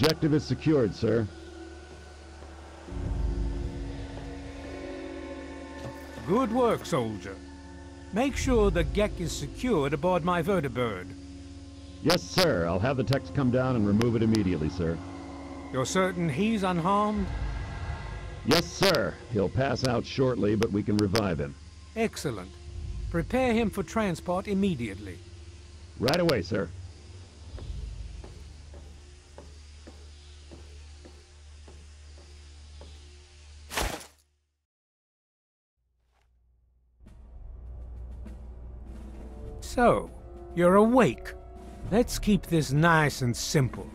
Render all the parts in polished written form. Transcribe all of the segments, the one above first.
Objective is secured, sir. Good work, soldier. Make sure the Gek is secured aboard my vertibird. Yes, sir. I'll have the techs come down and remove it immediately, sir. You're certain he's unharmed? Yes, sir. He'll pass out shortly, but we can revive him. Excellent. Prepare him for transport immediately. Right away, sir. So, you're awake. Let's keep this nice and simple.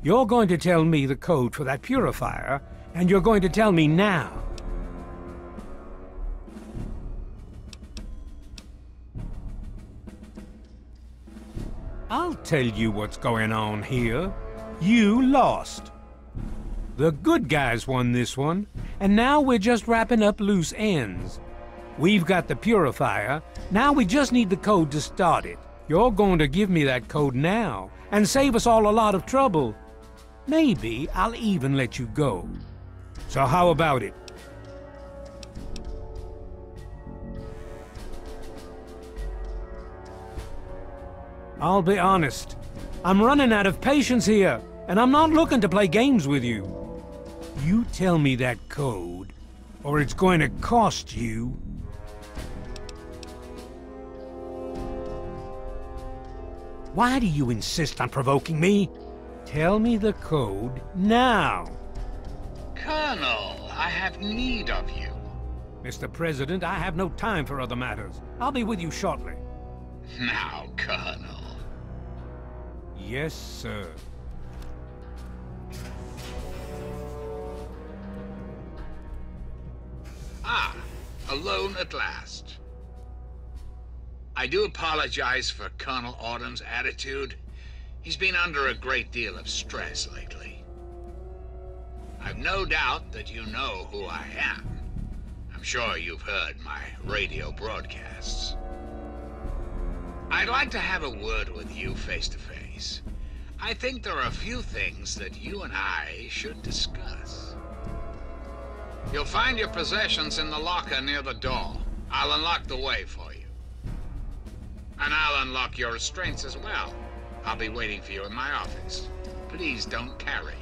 You're going to tell me the code for that purifier, and you're going to tell me now. I'll tell you what's going on here. You lost. The good guys won this one, and now we're just wrapping up loose ends. We've got the purifier, now we just need the code to start it. You're going to give me that code now, and save us all a lot of trouble. Maybe I'll even let you go. So how about it? I'll be honest. I'm running out of patience here, and I'm not looking to play games with you. You tell me that code, or it's going to cost you. Why do you insist on provoking me? Tell me the code now. Colonel, I have need of you. Mr. President, I have no time for other matters. I'll be with you shortly. Now, Colonel. Yes, sir. Ah, alone at last. I do apologize for Colonel Autumn's attitude. He's been under a great deal of stress lately. I've no doubt that you know who I am. I'm sure you've heard my radio broadcasts. I'd like to have a word with you face to face. I think there are a few things that you and I should discuss. You'll find your possessions in the locker near the door. I'll unlock the way for you. And I'll unlock your restraints as well. I'll be waiting for you in my office. Please don't tarry.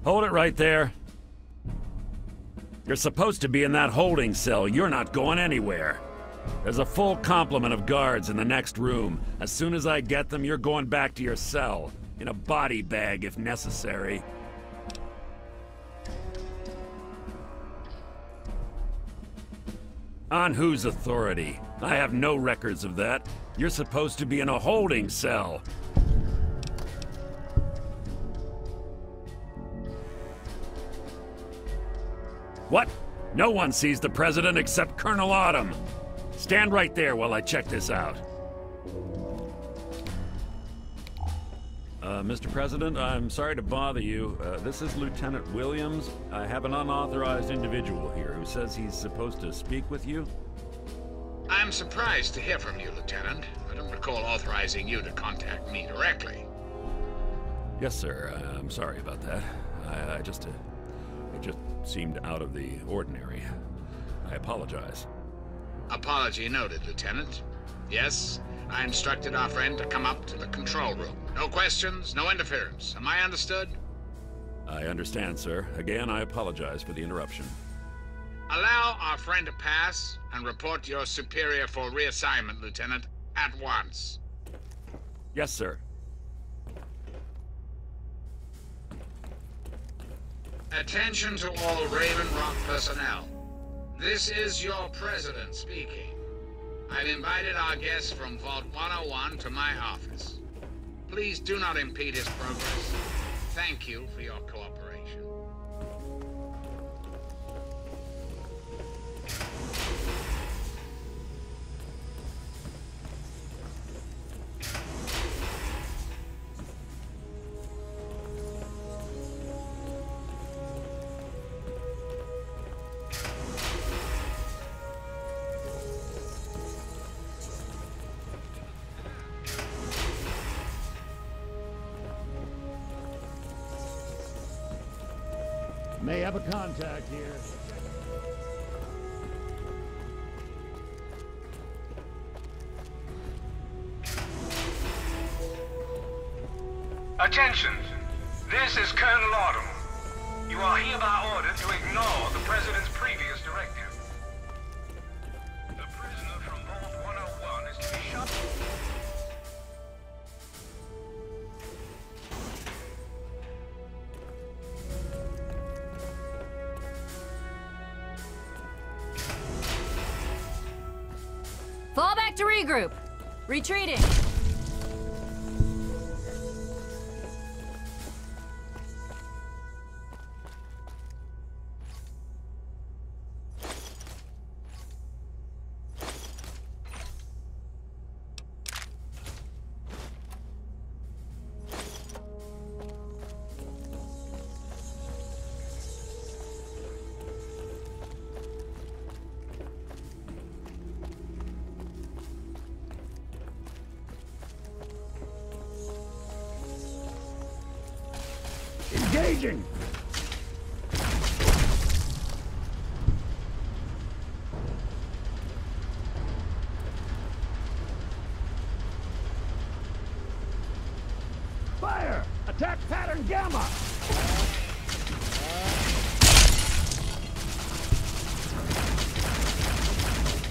Hold it right there. You're supposed to be in that holding cell. You're not going anywhere. There's a full complement of guards in the next room. As soon as I get them, you're going back to your cell. In a body bag, if necessary. On whose authority? I have no records of that. You're supposed to be in a holding cell. What? No one sees the President except Colonel Autumn. Stand right there while I check this out. Mr. President, I'm sorry to bother you. This is Lieutenant Williams. I have an unauthorized individual here who says he's supposed to speak with you. I'm surprised to hear from you, Lieutenant. I don't recall authorizing you to contact me directly. Yes, sir. I'm sorry about that. It just seemed out of the ordinary. I apologize. Apology noted, Lieutenant. Yes, I instructed our friend to come up to the control room. No questions, no interference. Am I understood? I understand, sir. Again, I apologize for the interruption. Allow our friend to pass and report to your superior for reassignment, Lieutenant, at once. Yes, sir. Attention to all Raven Rock personnel. This is your president speaking. I've invited our guest from Vault 101 to my office. Please do not impede his progress. Thank you for your cooperation. May have a contact here. Attention! This is Colonel Autumn. You are hereby ordered to ignore the President's previous directive. The prisoner from Vault 101 is to be shot. Fall back to regroup. Retreating. Engaging! Fire! Attack pattern Gamma!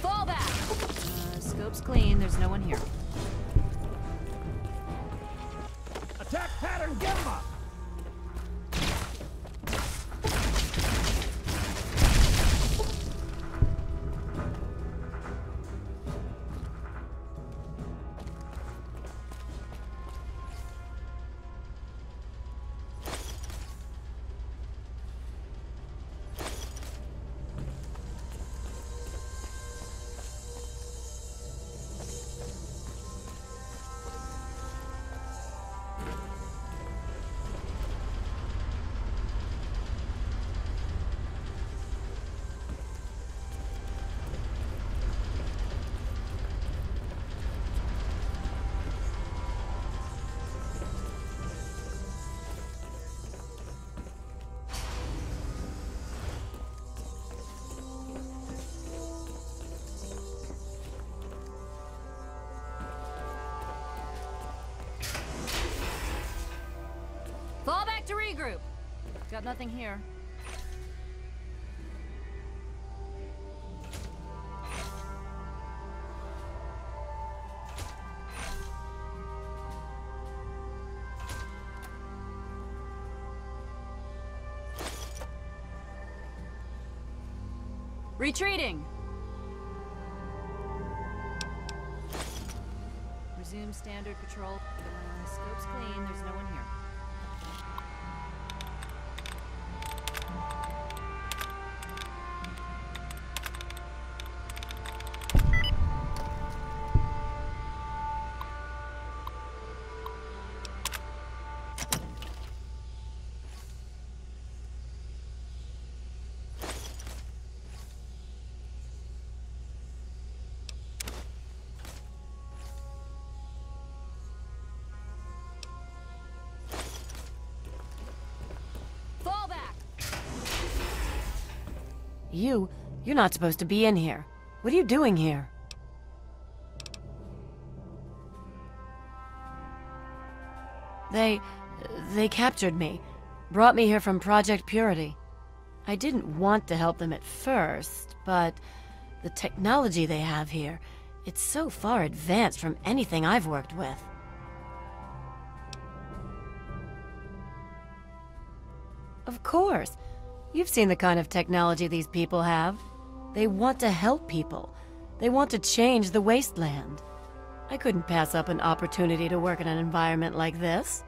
Fall back. Scope's clean. There's no one here. Attack pattern Gamma! Fall back to regroup. Got nothing here. Retreating. Resume standard patrol. Scope's clean. There's no one here. You're not supposed to be in here. What are you doing here? They captured me. Brought me here from Project Purity. I didn't want to help them at first, but the technology they have here, it's so far advanced from anything I've worked with. Of course. You've seen the kind of technology these people have. They want to help people. They want to change the wasteland. I couldn't pass up an opportunity to work in an environment like this.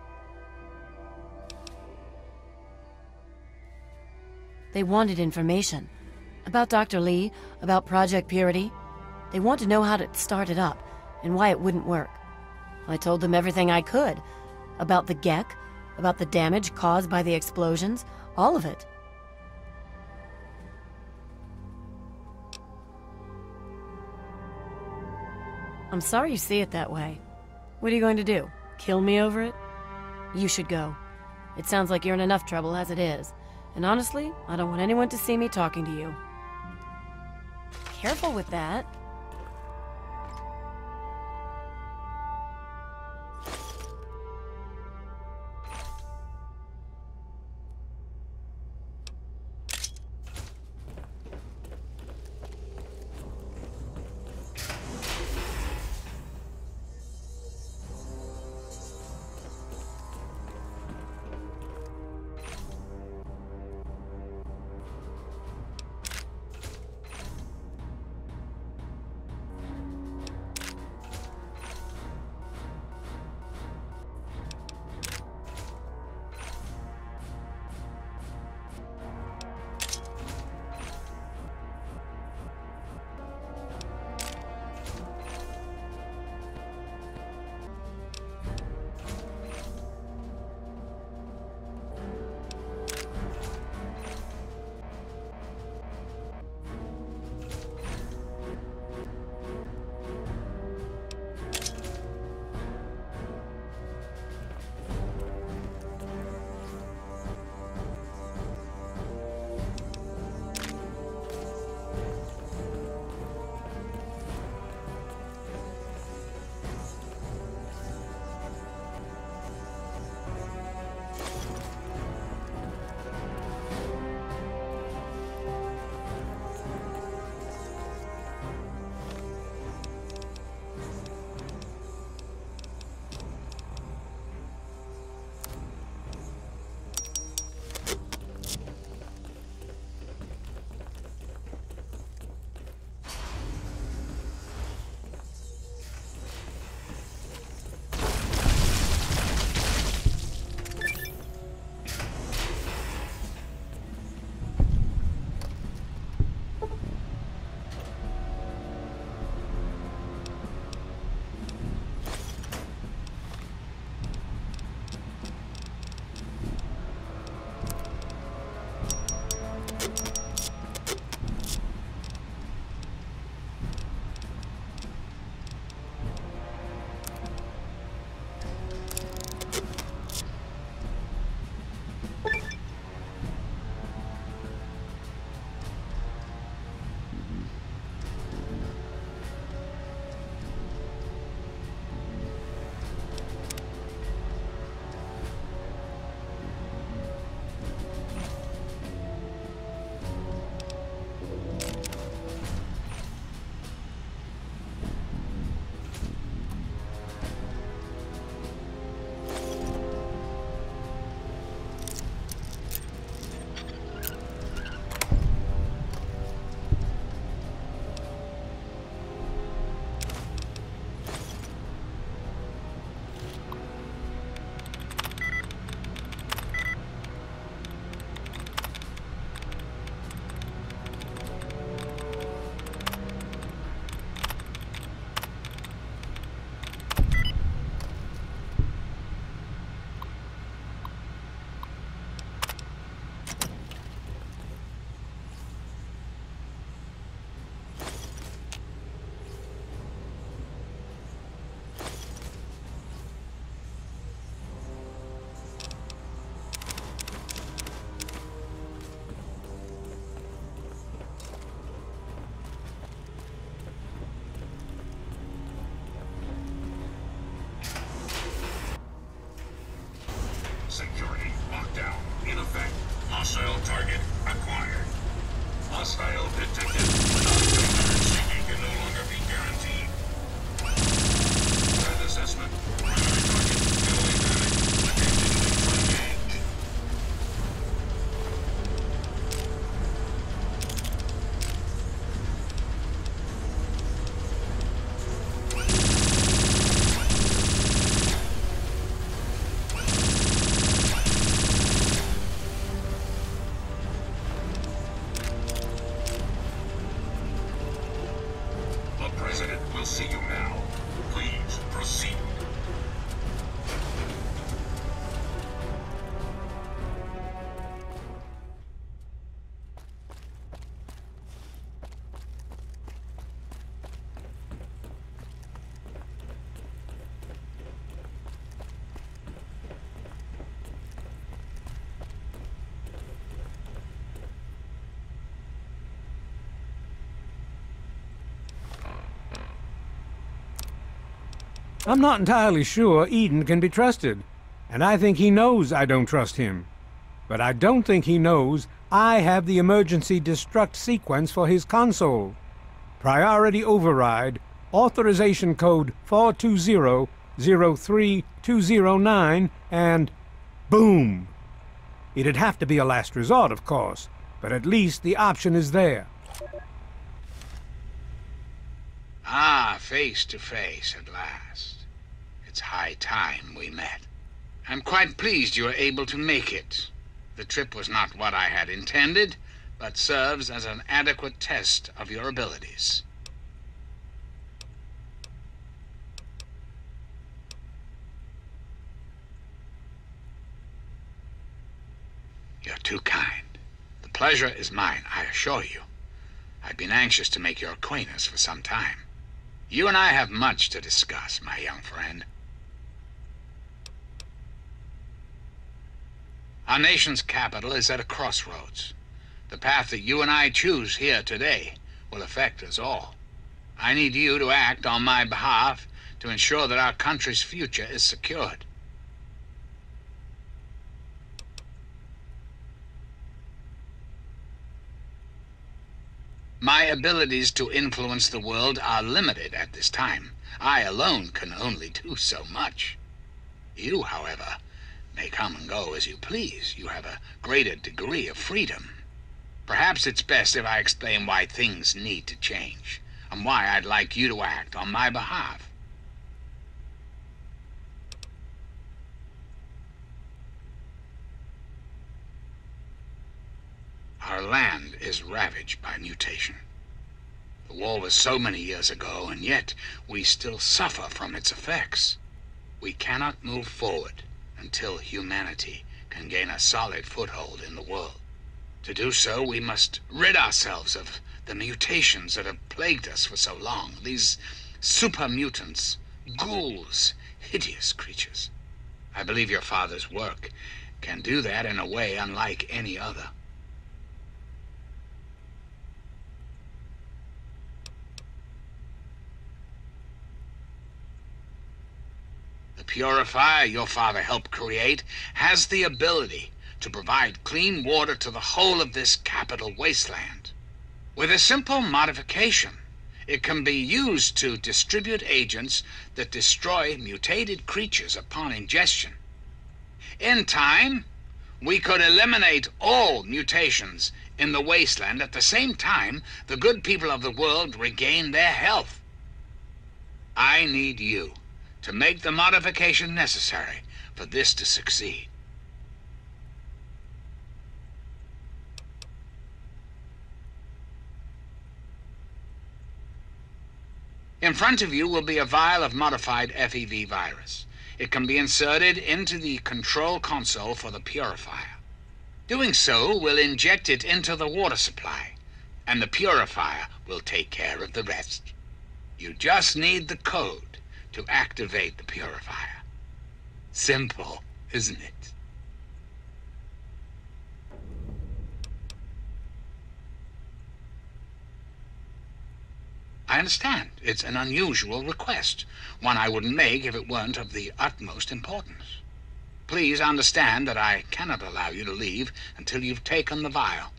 They wanted information. About Dr. Lee, about Project Purity. They want to know how to start it up, and why it wouldn't work. I told them everything I could. About the GECK, about the damage caused by the explosions, all of it. I'm sorry you see it that way. What are you going to do? Kill me over it? You should go. It sounds like you're in enough trouble as it is. And honestly, I don't want anyone to see me talking to you. Careful with that. see you now. Please proceed. I'm not entirely sure Eden can be trusted, and I think he knows I don't trust him. But I don't think he knows I have the emergency destruct sequence for his console. Priority override, authorization code 420-03209, and boom! It'd have to be a last resort, of course, but at least the option is there. Ah, face to face at last. It's high time we met. I'm quite pleased you were able to make it. The trip was not what I had intended, but serves as an adequate test of your abilities. You're too kind. The pleasure is mine, I assure you. I've been anxious to make your acquaintance for some time. You and I have much to discuss, my young friend. Our nation's capital is at a crossroads. The path that you and I choose here today will affect us all. I need you to act on my behalf to ensure that our country's future is secured. My abilities to influence the world are limited at this time. I alone can only do so much. You, however, may come and go as you please. You have a greater degree of freedom. Perhaps it's best if I explain why things need to change, and why I'd like you to act on my behalf. Our land is ravaged by mutation. The war was so many years ago, and yet we still suffer from its effects. We cannot move forward until humanity can gain a solid foothold in the world. To do so, we must rid ourselves of the mutations that have plagued us for so long. These super mutants, ghouls, hideous creatures. I believe your father's work can do that in a way unlike any other. The purifier your father helped create has the ability to provide clean water to the whole of this capital wasteland. With a simple modification, it can be used to distribute agents that destroy mutated creatures upon ingestion. In time, we could eliminate all mutations in the wasteland. At the same time, the good people of the world regain their health. I need you to make the modification necessary for this to succeed. In front of you will be a vial of modified FEV virus. It can be inserted into the control console for the purifier. Doing so will inject it into the water supply, and the purifier will take care of the rest. You just need the code to activate the purifier. Simple, isn't it? I understand. It's an unusual request, one I wouldn't make if it weren't of the utmost importance. Please understand that I cannot allow you to leave until you've taken the vial.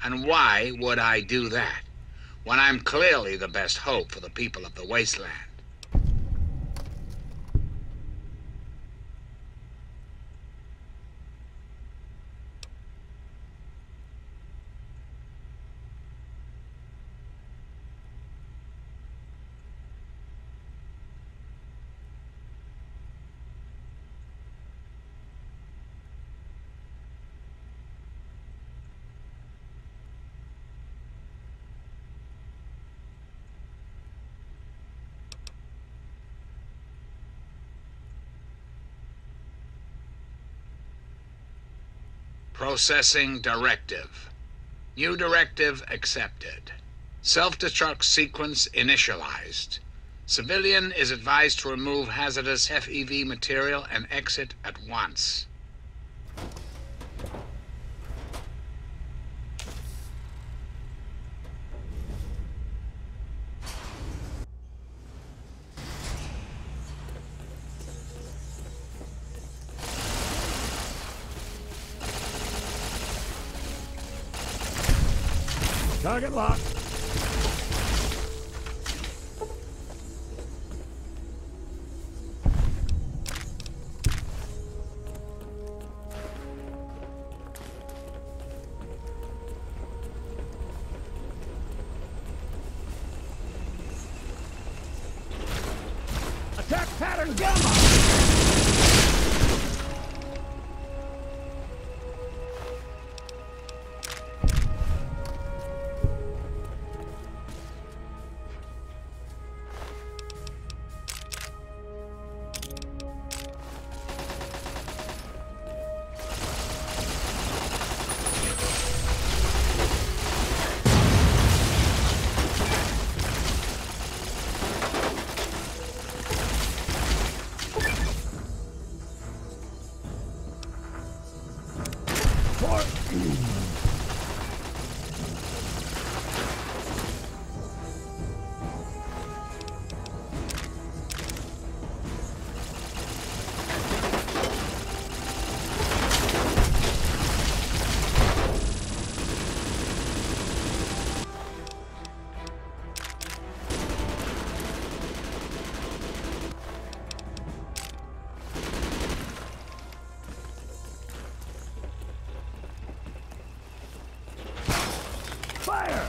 And why would I do that, when I'm clearly the best hope for the people of the wasteland? Processing directive. New directive accepted. Self-destruct sequence initialized. Civilian is advised to remove hazardous FEV material and exit at once. Target locked. Attack pattern gamma! Fire!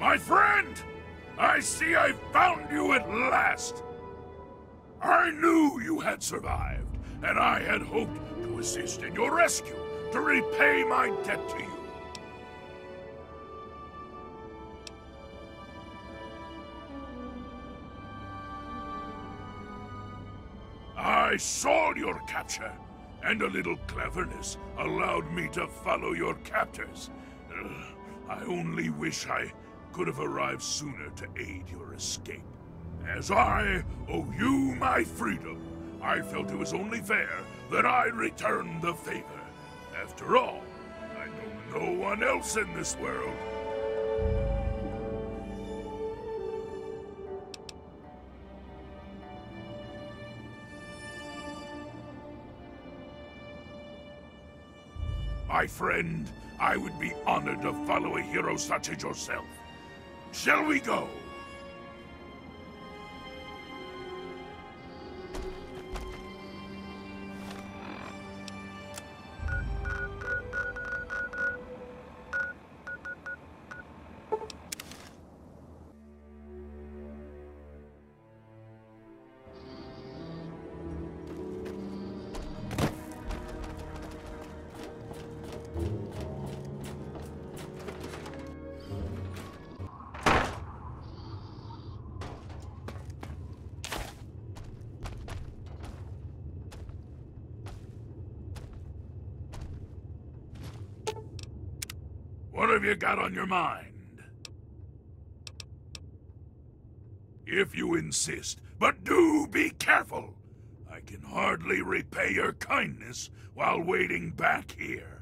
My friend! I see I found you at last! I knew you had survived, and I had hoped to assist in your rescue, to repay my debt to you. I saw your capture, and a little cleverness allowed me to follow your captors. I only wish I could have arrived sooner to aid your escape. As I owe you my freedom, I felt it was only fair that I return the favor. After all, I know no one else in this world. My friend, I would be honored to follow a hero such as yourself. Shall we go? What have you got on your mind? If you insist, but do be careful. I can hardly repay your kindness while waiting back here.